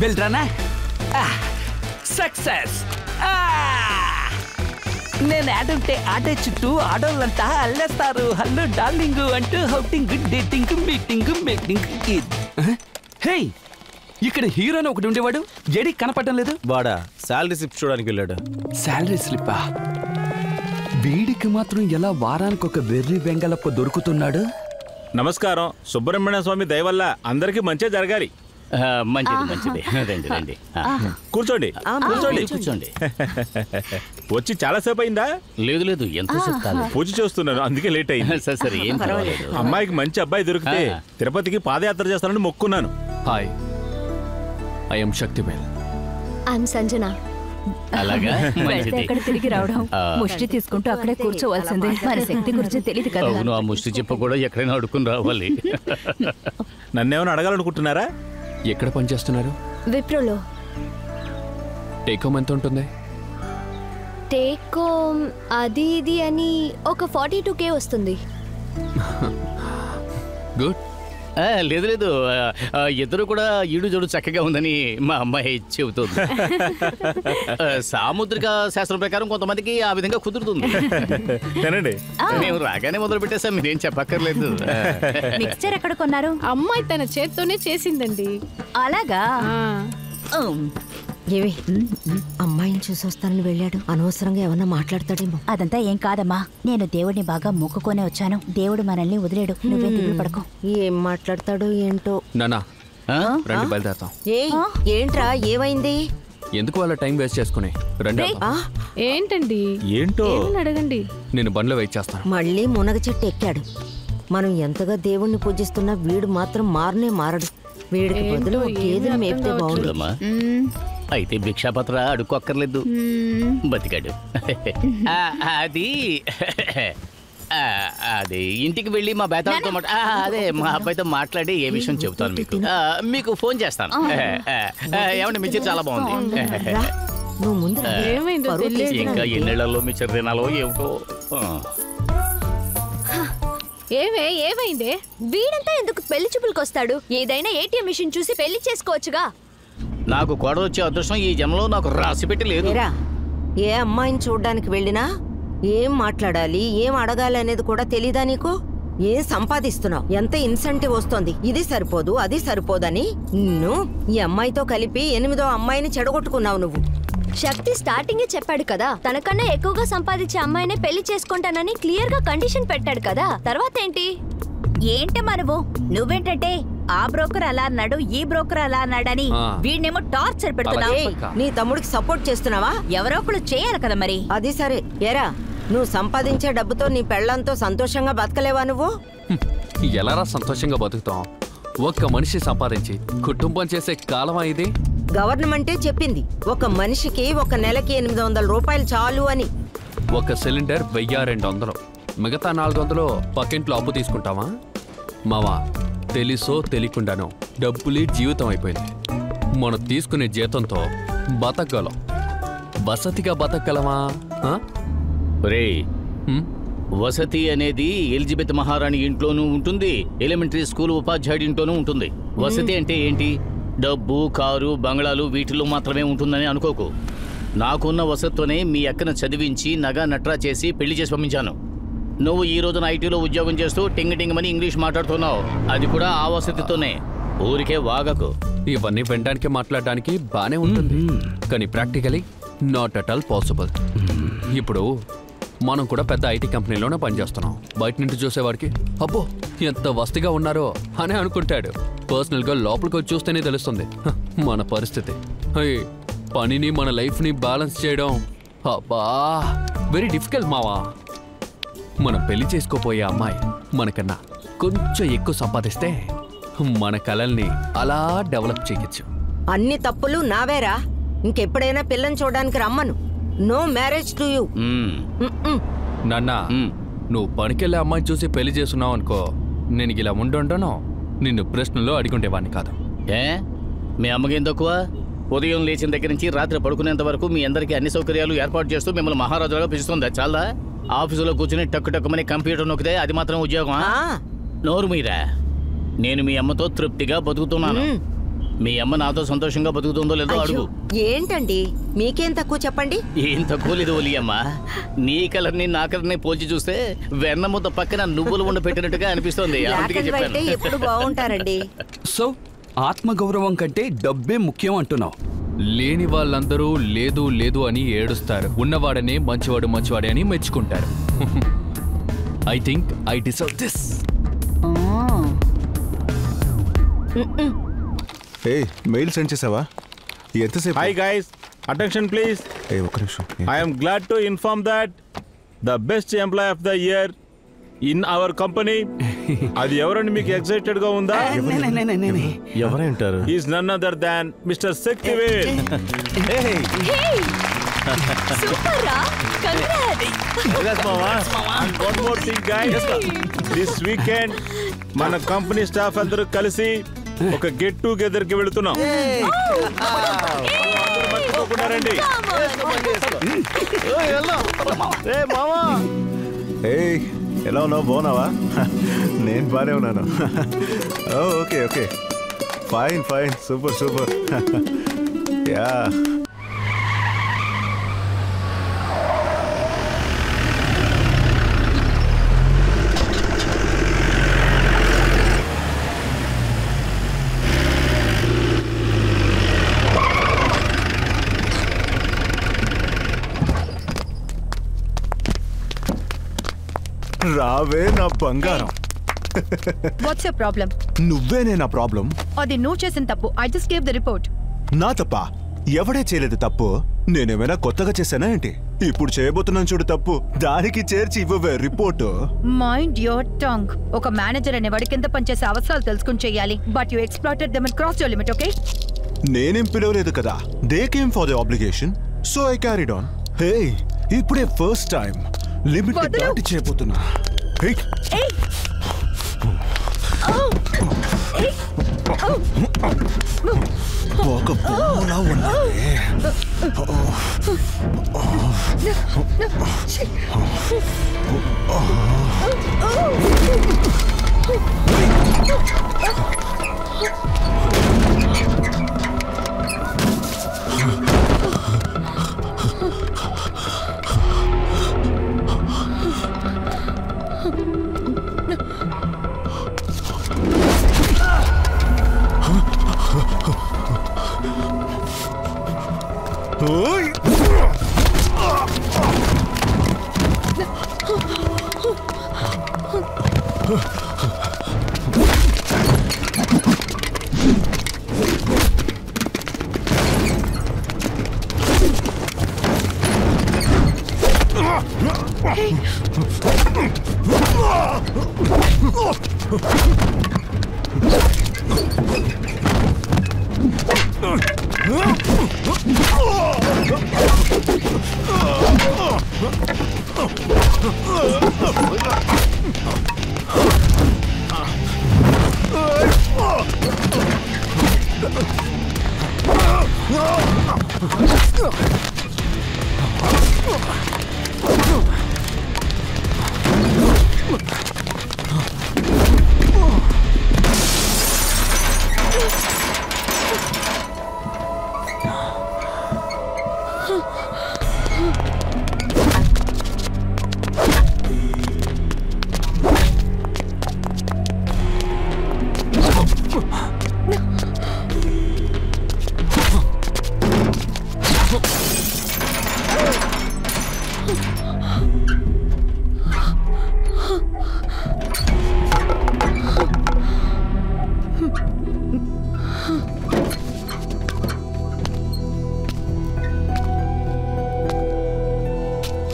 వెళ్ళరానా? Success. నేను ఆడుంటే ఆడే చుట్టూ ఆడోళ్ళంతా అల్లేస్తారు. హలో డార్లింగ్ అంటూ హౌటింగ్ డేటింగ్ మీటింగ్. హే, ఇక్కడ హీరోని ఒకటి ఉండేవాడు, ఏడి కనపడటం లేదు. వాడా శాలరీ స్లిప్ చూడడానికి వెళ్ళాడు. శాలరీ స్లిప్పా? వీడికి మాత్రం ఎలా వారానికి ఒక వెర్రి వెంగళప్ప దొరుకుతున్నాడు? నమస్కారం. సుబ్రహ్మణ్య స్వామి దయ వల్ల అందరికీ మంచి జరగాలి. మంచిది. రండి రండి, కూర్చోండి. కూర్చోండి. వచ్చి చాలా సేపు అయిందా? లేదు, ఎంతో సేపు. పూజ చేస్తున్నాను, అందుకే లేట్ అయింది. సరే, ఏం పర్వాలేదు. అమ్మాయికి మంచి అబ్బాయి దొరికితే తిరుపతికి పాదయాత్ర చేస్తానని మొక్కున్నాను. Hi, I am Sakthivel. I am Sanjana. అలాగా, ఎక్కడ తిరిగి రావడం, ముష్టి తీసుకుంటూ అక్కడే కూర్చోవలసిందే. మన శక్తి గురించి తెలియదు కదా. అవును, ఆ ముష్టి చెప్ప కూడా ఎక్కడైనా అడుక్కుని రావాలి. నన్నేమైనా అడగాలనుకుంటున్నారా? ఎక్కడ పనిచేస్తున్నారు? విప్రోలో. టేక్ హోమ్ ఎంత ఉంటుంది? టేక్ హోమ్ అది ఇది అని ఒక 42K వస్తుంది. గుడ్. లేదు, ఇద్దరు కూడా ఈడు జోడు చక్కగా ఉందని మా అమ్మాయి చెబుతుంది. సాముద్రిక శాస్త్రం ప్రకారం కొంతమందికి ఆ విధంగా కుదురుతుంది. తినండి. మేము రాగానే మొదలు పెట్టేసాం, మీరేం చెప్పక్కర్లేదు. మిక్స్చర్ ఎక్కడ కొన్నారు? అమ్మాయి తన చేత్తోనే చేసిందండి. అలాగా? ఏవి అమ్మాయిని చూసి వస్తానని వెళ్ళాడు, అనవసరంగా ఏమన్నా మాట్లాడతాడేమో. అదంతా ఏం కాదమ్మా, నేను దేవుడిని బాగా మొక్కుకొనే వచ్చాను. దేవుడు మనల్ని వదిలేడు, నువ్వే దిగులు పడకు. ఏం మాట్లాడతాడో ఏంటో. నానా రండి, బయలుదేరతాం. ఏంట్రా, ఏమైంది? ఎందుకు వాళ్ళ టైం వేస్ట్ చేసుకుని రండి. ఏంటండి? ఏంటో అడగండి. నేను బండ్లో వెయిట్ చేస్తాను. మళ్ళీ మునగ చెట్టు ఎక్కాడు. మనం ఎంతగా దేవుణ్ణి పూజిస్తున్నా వీడు మాత్రం మారడు. వీడికి బదులు గేదెలు మేపితే బాగుండమ్మా. అయితే భిక్షాపత్ర అడుక్కోక్కర్లేదు, బతికాడు. అది ఇంటికి వెళ్ళి మా బేతాలతో మా అబ్బాయితో మాట్లాడి ఏ విషయం చెబుతాను మీకు ఫోన్ చేస్తాను. ఏమంటే మిక్చర్ చాలా బాగుంది. నువ్వు ముందు ఇంకా ఎన్నేళ్లలో మిక్చర్ తినాలో ఏమిటో. ఏమైందే? వీడంతా ఎందుకు పెళ్లి చూపులకు వస్తాడు? ఏదైనా ATM మిషన్ చూసి పెళ్లి చేసుకోవచ్చుగా. నాకు కోడలు వచ్చే అదృష్టం ఈ జన్మలో నాకు రాసి పెట్టి లేదు. ఏ అమ్మాయిని చూడ్డానికి వెళ్ళినా ఏం మాట్లాడాలి, ఏం అడగాలి అనేది కూడా తెలీదా నీకు? ఏం సంపాదిస్తున్నావు, ఎంత ఇన్సెంటివ్ వస్తోంది, ఇది సరిపోదు అది సరిపోదని నిన్ను ఈ అమ్మాయితో కలిపి 8వ అమ్మాయిని చెడగొట్టుకున్నావు నువ్వు. శక్తి స్టార్టింగే చెప్పాడు కదా, తనకన్నా ఎక్కువగా సంపాదించే అమ్మాయినే పెళ్లి చేసుకుంటానని క్లియర్ గా కండిషన్ పెట్టాడు కదా. తర్వాత ఏంటమ్మా నువ్వేంటంటే ఆ బ్రోకర్ అలా అన్నాడు, ఈ బ్రోకర్ అలా అన్నాడని వీడినేమో టార్చర్ పెడుతున్నావు. నీ తమ్ముడికి సపోర్ట్ చేస్తున్నావా? ఎవరో ఒకళ్ళు చేయాలి కదా మరి. అది సరే, ఏరా నువ్వు సంపాదించే డబ్బుతో నీ పెళ్ళంతో సంతోషంగా బతకలేవా నువ్వు? ఎలారా సంతోషంగా బతుకుతాం? ఒక్క మనిషి సంపాదించి కుటుంబం చేసే కాలమా ఇది? గవర్నమెంటే చెప్పింది ఒక మనిషికి ఒక నెలకి 800 రూపాయలు చాలు అని. ఒక సిలిండర్ 1200, మిగతా 400 పక్కింట్లో అప్పు తీసుకుంటావా? మావా, తెలుసో తెలియకుండానో డబ్బులే జీవితం అయిపోయింది. మనం తీసుకునే జీతంతో బతకగలం, వసతిగా బతకగలమా? వసతి అనేది ఎలిజబెత్ మహారాణి ఇంట్లోనూ ఉంటుంది, ఎలిమెంటరీ స్కూల్ ఉపాధ్యాయుడి ఇంట్లోనూ ఉంటుంది. వసతి అంటే ఏంటి? డబ్బు, కారు, బంగ్లాలు వీటిల్లో మాత్రమే ఉంటుందని అనుకోకు. నాకున్న వసతితోనే మీ అక్కను చదివించి నగా నట్రా చేసి పెళ్లి చేసి పంపించాను. నువ్వు ఈ రోజున ఐటీలో ఉద్యోగం చేస్తూ టింగ్ మని ఇంగ్లీష్ మాట్లాడుతున్నావు, అది కూడా ఆ వసతితోనే. ఊరికే వాగకు. ఇవన్నీ వినడానికి మాట్లాడడానికి బానే ఉంటుంది, కానీ practically not at all possible. ఇప్పుడు మనం కూడా పెద్ద ఐటీ కంపెనీలోనే పనిచేస్తున్నాం. బయట నుంచి చూసేవాడికి అబ్బో ఎంత వస్తిగా ఉన్నారో అని అనుకుంటాడు. పర్సనల్గా లోపలికి వచ్చి చూస్తేనే తెలుస్తుంది మన పరిస్థితి. పనిని మన లైఫ్ని బ్యాలెన్స్ చేయడం అబ్బా వెరీ డిఫికల్ట్ మావా. మనం పెళ్లి చేసుకోపోయే అమ్మాయి మనకన్నా కొంచెం ఎక్కువ సంపాదిస్తే మన కలల్ని అలా డెవలప్ చేయొచ్చు. అన్ని తప్పులు నావేరా. ఇంకెప్పుడైనా పిల్లని చూడడానికి రమ్మను. No marriage to you. నాన్న, నువ్వు పనికెళ్ళే అమ్మాయి చూసి పెళ్లి చేస్తున్నావు అనుకో, నేను ఇలా ఉండుంటాను, నిన్ను ప్రశ్నలో అడిగుండేవాడిని కాదు. మీ అమ్మకేం తక్కువ? ఉదయం లేచిన దగ్గర నుంచి రాత్రి పడుకునేంత వరకు మీ అందరికీ అన్ని సౌకర్యాలు ఏర్పాటు చేస్తూ మిమ్మల్ని మహారాజులుగా పిలుస్తుంది. చాలా ఆఫీసులో కూర్చుని టక్కుమని కంప్యూటర్ నొక్కితే అది మాత్రం ఉద్యోగం? నోరు మీరా. నేను మీ అమ్మతో తృప్తిగా బతుకుతున్నాను. మీ అమ్మ నాతో సంతోషంగా బతుకుతుందో లేదో అడుగు. ఏంటండి మీకేం తక్కువ చెప్పండి. ఏం తక్కువ లేదు ఒలి అమ్మ. నీ కలర్ని నా కలర్ని పోల్చి చూస్తే వెన్న ముద్ద పక్కన నువ్వులు ఉండ పెట్టినట్టుగా అనిపిస్తోంది. అందుకే చెప్పాను. ఎప్పుడు బాగుంటారండి. సో ఆత్మగౌరవం కంటే డబ్బే ముఖ్యం అంటున్నావు. లేని వాళ్ళందరూ లేదు లేదు అని ఏడుస్తారు, ఉన్నవాడనే మంచివాడు మంచివాడే అని మెచ్చుకుంటారు. I think I deserve this. Mail send చేసావా? ఎంతసేపు? Hi guys, attention please. ఒక్క నిమిషం. I am glad to inform that the best employee of the year in our company. అది ఎవరని మీకు ఎక్సైటెడ్ గా ఉందా? ఎవరంటారు? Is none other than mister Sakthivel. Super రా, congrats. One more thing guys, this weekend మన కంపెనీ స్టాఫ్ అందరూ కలిసి ఒక గెట్ టుగెదర్ కి వెళుతున్నాం. మర్చిపోకుండారండి. ఎలా ఉన్నావు? బాగున్నావా? నేను బాగానే ఉన్నాను. Okay okay, fine fine, super super. Yeah రావే నా బంగారం. What's your problem? నువ్వేనే నా ప్రాబ్లం. అది నువ్వు చేసిన తప్పు. I just gave the report. నా తప్ప? ఎవడే చేయలేదు తప్పు? నేనేమైనా కొత్తగా చేశానా ఏంటి? ఇప్పుడు చేయబోతున్నాను చూడు తప్పు, దానికి చేర్చి ఇవ్వవే రిపోర్టు. Mind your tongue. ఒక మేనేజర్ అనేవాడి కింద పనిచేసే అవసరాలు తెలుసుకుని చెయ్యాలి. But you exploited them and cross your limit. Okay, నేనేం పిలవలేదు కదా. They came for the obligation, so I carried on. Hey, ఇప్పుడే ఫస్ట్ టైం లిమిట్ దాటి చేయబోతున్నా. ఒక బొమ్మలా ఉన్నది.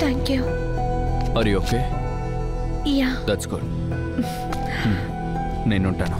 Thank you. Are you okay? Yeah. That's good. నేను ఉంటాను.